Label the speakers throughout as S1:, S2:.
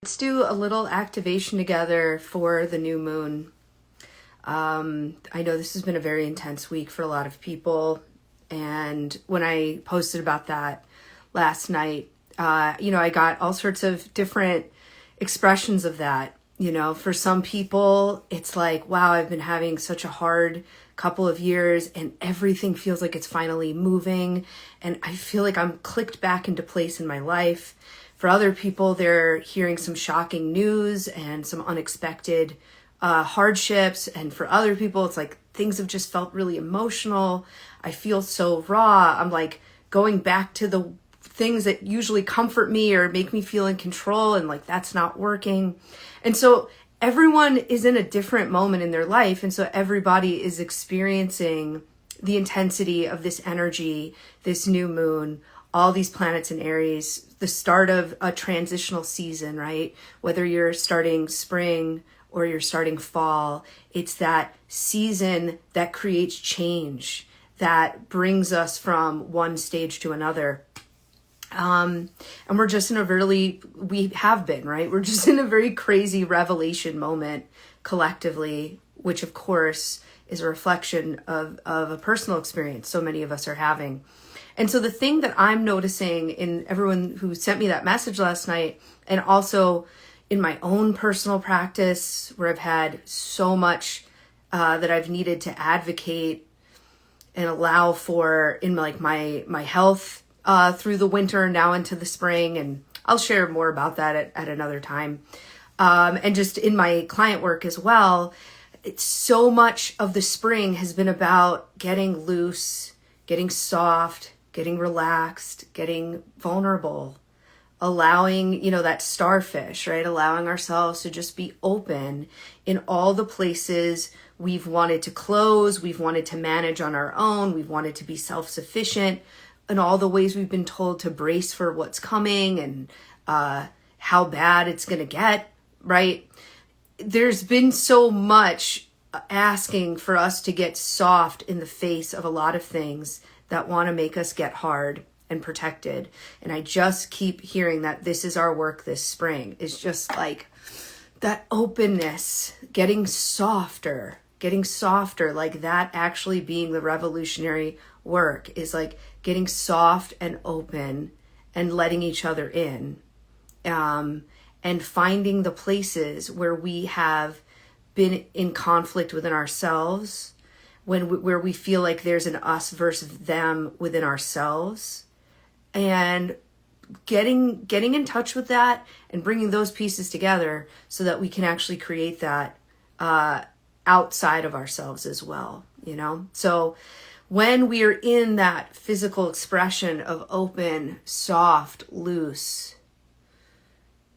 S1: Let's do a little activation together for the new moon. I know this has been a very intense week for a lot of people. And when I posted about that last night, I got all sorts of different expressions of that. For some people, it's like, wow, I've been having such a hard couple of years and everything feels like it's finally moving. And I feel like I'm clicked back into place in my life. For other people, they're hearing some shocking news and some unexpected hardships. And for other people, it's like things have just felt really emotional. I feel so raw. I'm like going back to the things that usually comfort me or make me feel in control, and like that's not working. And so everyone is in a different moment in their life. And so everybody is experiencing the intensity of this energy, this new moon, all these planets in Aries, the start of a transitional season, right? Whether you're starting spring or you're starting fall, it's that season that creates change, that brings us from one stage to another. And we're just in we have been, right? We're just in a very crazy revelation moment collectively, which of course is a reflection of a personal experience so many of us are having. And so the thing that I'm noticing in everyone who sent me that message last night, and also in my own personal practice where I've had so much that I've needed to advocate and allow for in like my health through the winter, now into the spring. And I'll share more about that at another time. And just in my client work as well, it's so much of the spring has been about getting loose, getting soft, getting relaxed, getting vulnerable, allowing, that starfish, right? Allowing ourselves to just be open in all the places we've wanted to close, we've wanted to manage on our own, we've wanted to be self-sufficient, in all the ways we've been told to brace for what's coming and how bad it's going to get, right? There's been so much asking for us to get soft in the face of a lot of things that want to make us get hard and protected. And I just keep hearing that this is our work this spring. It's just like that openness, getting softer, like that actually being the revolutionary work is like getting soft and open and letting each other in. And finding the places where we have been in conflict within ourselves, where we feel like there's an us versus them within ourselves, and getting in touch with that and bringing those pieces together so that we can actually create that outside of ourselves as well, So when we are in that physical expression of open, soft, loose,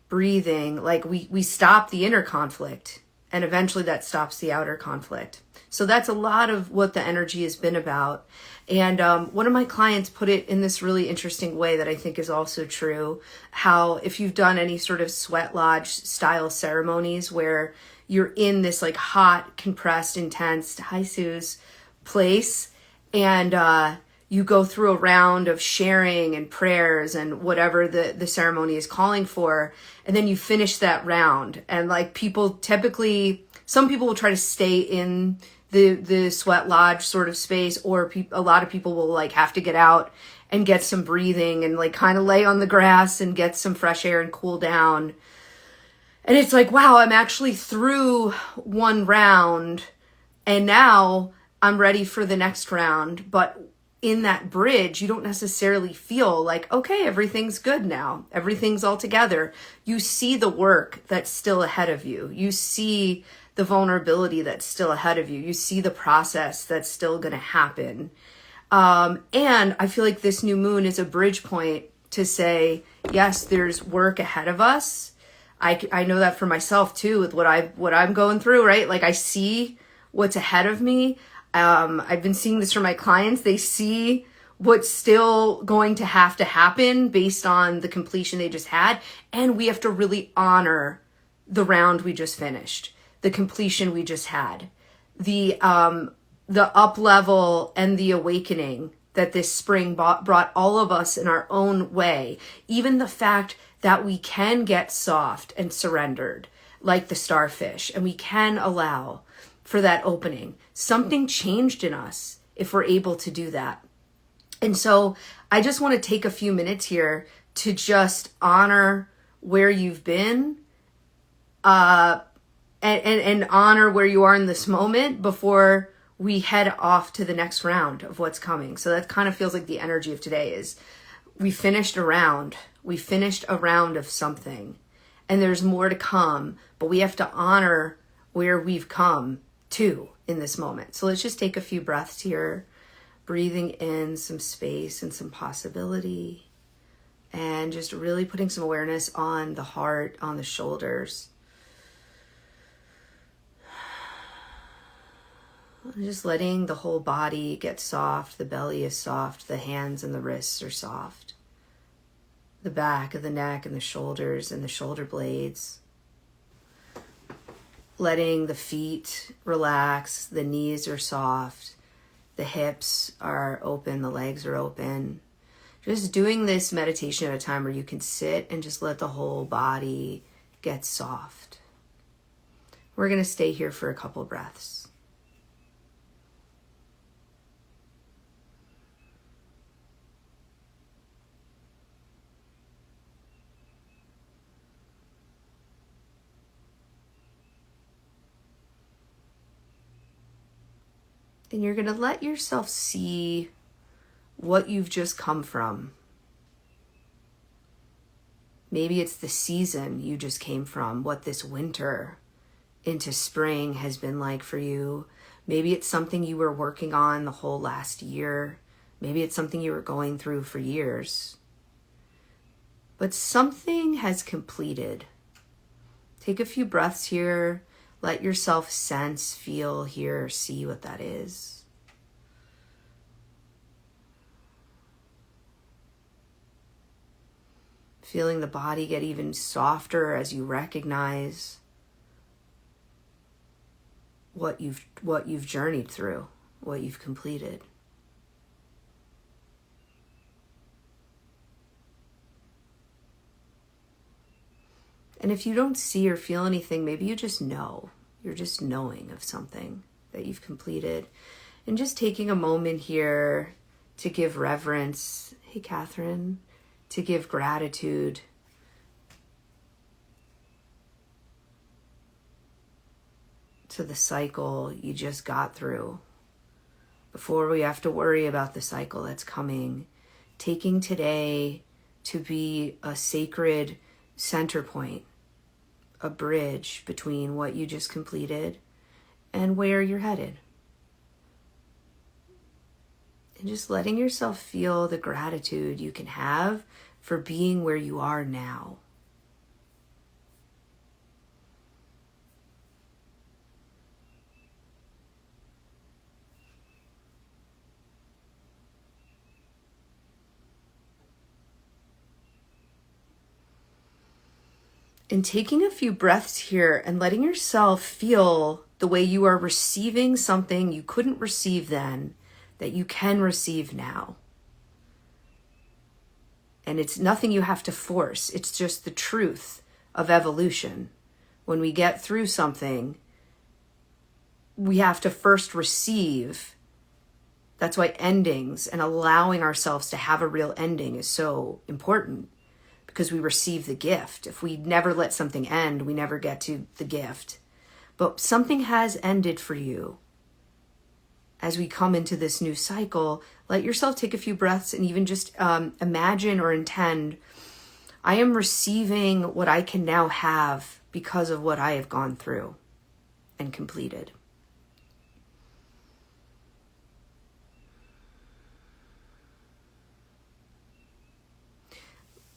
S1: breathing, like we stop the inner conflict, and eventually that stops the outer conflict. So that's a lot of what the energy has been about. And one of my clients put it in this really interesting way that I think is also true. How if you've done any sort of sweat lodge style ceremonies where you're in this like hot, compressed, intense, hi Suze, place, and you go through a round of sharing and prayers and whatever the ceremony is calling for, and then you finish that round. And like people typically, some people will try to stay in the sweat lodge sort of space, or a lot of people will like have to get out and get some breathing and like kind of lay on the grass and get some fresh air and cool down. And it's like, wow, I'm actually through one round and now I'm ready for the next round. But in that bridge, you don't necessarily feel like, okay, everything's good now. Everything's all together. You see the work that's still ahead of you. You see the vulnerability that's still ahead of you. You see the process that's still going to happen. And I feel like this new moon is a bridge point to say, yes, there's work ahead of us. I know that for myself too, with what I'm going through, right? Like I see what's ahead of me. I've been seeing this from my clients. They see what's still going to have to happen based on the completion they just had. And we have to really honor the round we just finished, the completion we just had, the up level and the awakening that this spring brought all of us in our own way. Even the fact that we can get soft and surrendered like the starfish, and we can allow for that opening. Something changed in us if we're able to do that. And so I just want to take a few minutes here to just honor where you've been, and honor where you are in this moment before we head off to the next round of what's coming. So that kind of feels like the energy of today is we finished a round of something, and there's more to come, but we have to honor where we've come to in this moment. So let's just take a few breaths here, breathing in some space and some possibility, and just really putting some awareness on the heart, on the shoulders. Just letting the whole body get soft. The belly is soft. The hands and the wrists are soft. The back of the neck and the shoulders and the shoulder blades. Letting the feet relax. The knees are soft. The hips are open. The legs are open. Just doing this meditation at a time where you can sit and just let the whole body get soft. We're going to stay here for a couple breaths. And you're going to let yourself see what you've just come from. Maybe it's the season you just came from, what this winter into spring has been like for you. Maybe it's something you were working on the whole last year. Maybe it's something you were going through for years. But something has completed. Take a few breaths here. Let yourself sense, feel, hear, see what that is. Feeling the body get even softer as you recognize what you've journeyed through, what you've completed. And if you don't see or feel anything, maybe you just know. You're just knowing of something that you've completed. And just taking a moment here to give reverence. Hey, Catherine. To give gratitude. To the cycle you just got through. Before we have to worry about the cycle that's coming. Taking today to be a sacred center point. A bridge between what you just completed and where you're headed. And just letting yourself feel the gratitude you can have for being where you are now. And taking a few breaths here and letting yourself feel the way you are receiving something you couldn't receive then that you can receive now. And it's nothing you have to force. It's just the truth of evolution. When we get through something, we have to first receive. That's why endings and allowing ourselves to have a real ending is so important. Because we receive the gift. If we never let something end, we never get to the gift. But something has ended for you. As we come into this new cycle, let yourself take a few breaths and even just imagine or intend, I am receiving what I can now have because of what I have gone through and completed.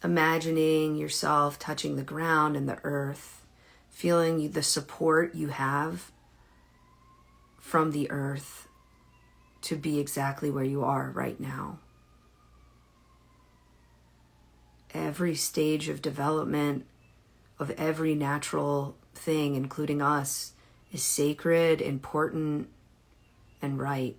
S1: Imagining yourself touching the ground and the earth, feeling the support you have from the earth to be exactly where you are right now. Every stage of development of every natural thing, including us, is sacred, important, and right.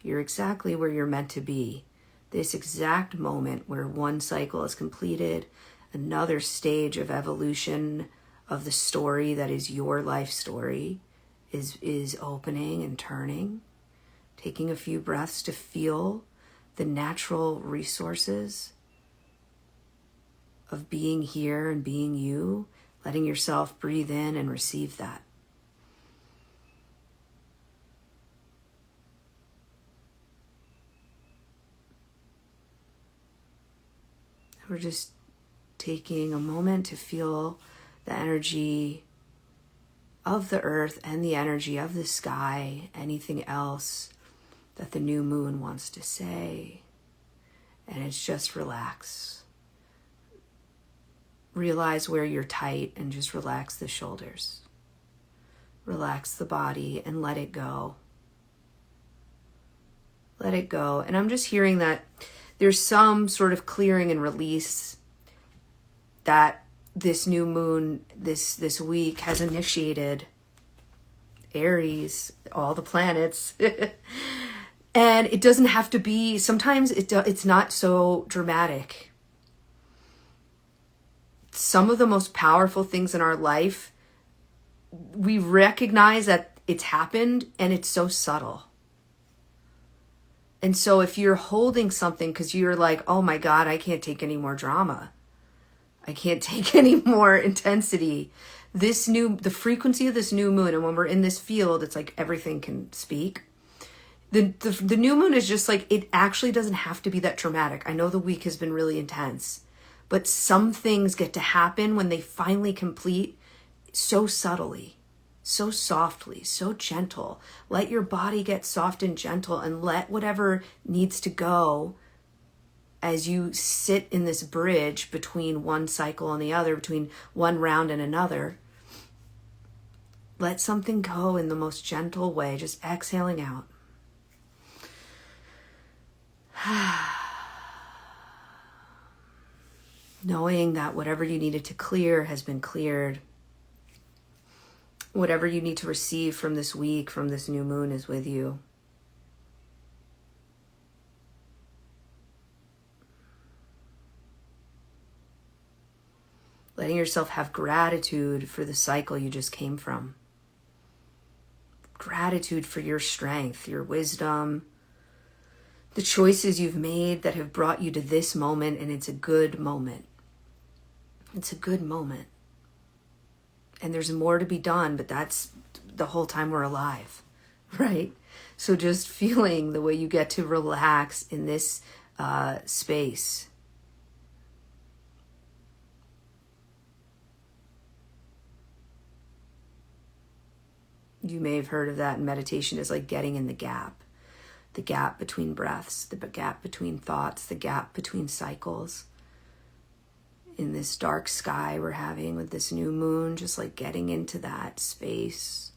S1: You're exactly where you're meant to be. This exact moment where one cycle is completed, another stage of evolution of the story that is your life story is opening and turning. Taking a few breaths to feel the natural resources of being here and being you, letting yourself breathe in and receive that. We're just taking a moment to feel the energy of the earth and the energy of the sky, anything else that the new moon wants to say. And it's just relax. Realize where you're tight and just relax the shoulders. Relax the body and let it go. Let it go. And I'm just hearing that there's some sort of clearing and release that this new moon this week has initiated. Aries, all the planets. And it doesn't have to be, sometimes it's not so dramatic. Some of the most powerful things in our life, we recognize that it's happened and it's so subtle. And so if you're holding something because you're like, oh my God, I can't take any more drama. I can't take any more intensity. The frequency of this new moon, and when we're in this field, it's like everything can speak. The new moon is just like, it actually doesn't have to be that dramatic. I know the week has been really intense, but some things get to happen when they finally complete so subtly, so softly, so gentle. Let your body get soft and gentle, and let whatever needs to go as you sit in this bridge between one cycle and the other, between one round and another. Let something go in the most gentle way, just exhaling out. Knowing that whatever you needed to clear has been cleared. Whatever you need to receive from this week, from this new moon, is with you. Letting yourself have gratitude for the cycle you just came from. Gratitude for your strength, your wisdom, the choices you've made that have brought you to this moment, and it's a good moment. It's a good moment. And there's more to be done, but that's the whole time we're alive, right? So just feeling the way you get to relax in this space. You may have heard of that in meditation as like getting in the gap between breaths, the gap between thoughts, the gap between cycles. In this dark sky we're having with this new moon, just like getting into that space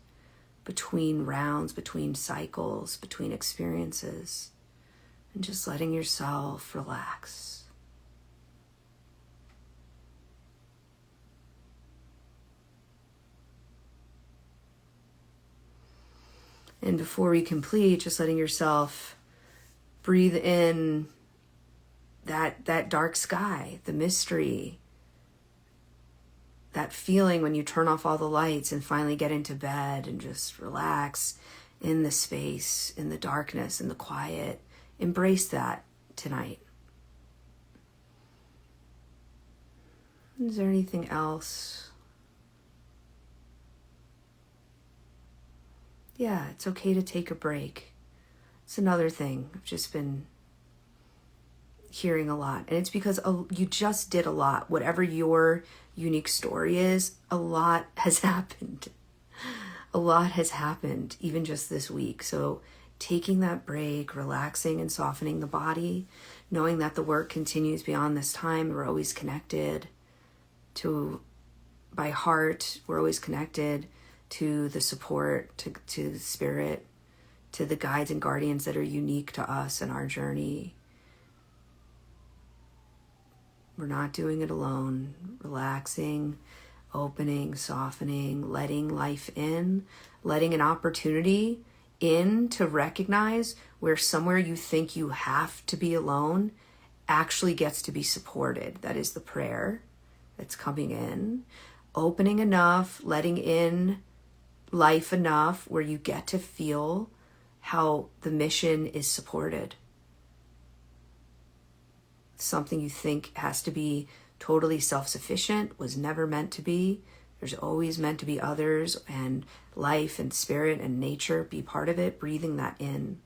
S1: between rounds, between cycles, between experiences, and just letting yourself relax. And before we complete, just letting yourself breathe in that dark sky, the mystery, that feeling when you turn off all the lights and finally get into bed and just relax in the space, in the darkness, in the quiet. Embrace that tonight. Is there anything else? Yeah, it's okay to take a break. It's another thing I've just been hearing a lot. And it's because you just did a lot. Whatever your unique story is, a lot has happened. A lot has happened, even just this week. So taking that break, relaxing and softening the body, knowing that the work continues beyond this time. We're always connected by heart. We're always connected to the support, to the spirit, to the guides and guardians that are unique to us and our journey. We're not doing it alone. Relaxing, opening, softening, letting life in, letting an opportunity in to recognize where somewhere you think you have to be alone actually gets to be supported. That is the prayer. that's coming in, opening enough, letting in life enough where you get to feel how the mission is supported. Something you think has to be totally self-sufficient was never meant to be. There's always meant to be others, and life and spirit and nature be part of it, breathing that in.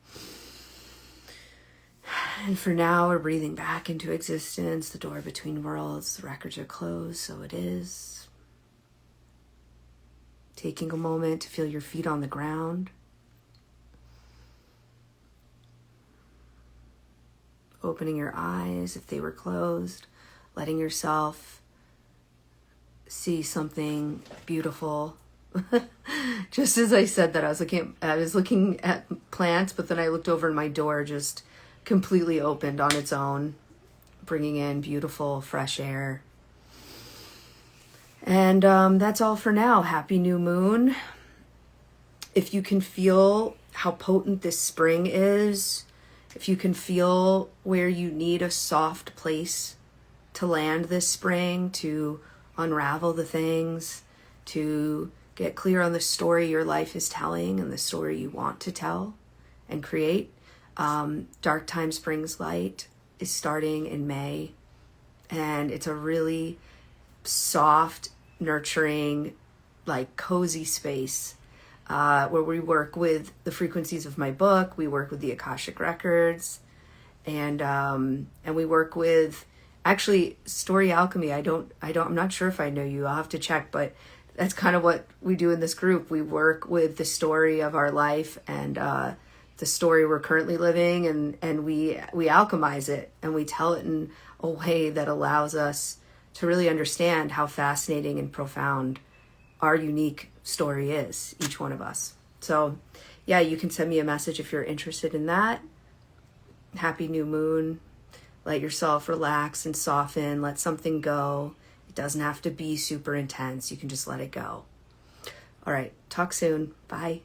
S1: And for now, we're breathing back into existence, the door between worlds. The records are closed, so it is. Taking a moment to feel your feet on the ground. Opening your eyes if they were closed. Letting yourself see something beautiful. Just as I said that, I was looking at plants, but then I looked over and my door just completely opened on its own, bringing in beautiful fresh air. And that's all for now. Happy new moon. If you can feel how potent this spring is, if you can feel where you need a soft place to land this spring, to unravel the things, to get clear on the story your life is telling and the story you want to tell and create. Dark Times Brings Light is starting in May, and it's a really soft, nurturing, like cozy space where we work with the frequencies of my book. We work with the Akashic Records, and we work with actually Story Alchemy. I'm not sure if I know you. I'll have to check, but that's kind of what we do in this group. We work with the story of our life and the story we're currently living, and we alchemize it and we tell it in a way that allows us to really understand how fascinating and profound our unique story is, each one of us. So yeah, you can send me a message if you're interested in that. Happy new moon. Let yourself relax and soften. Let something go. It doesn't have to be super intense. You can just let it go. All right. Talk soon. Bye.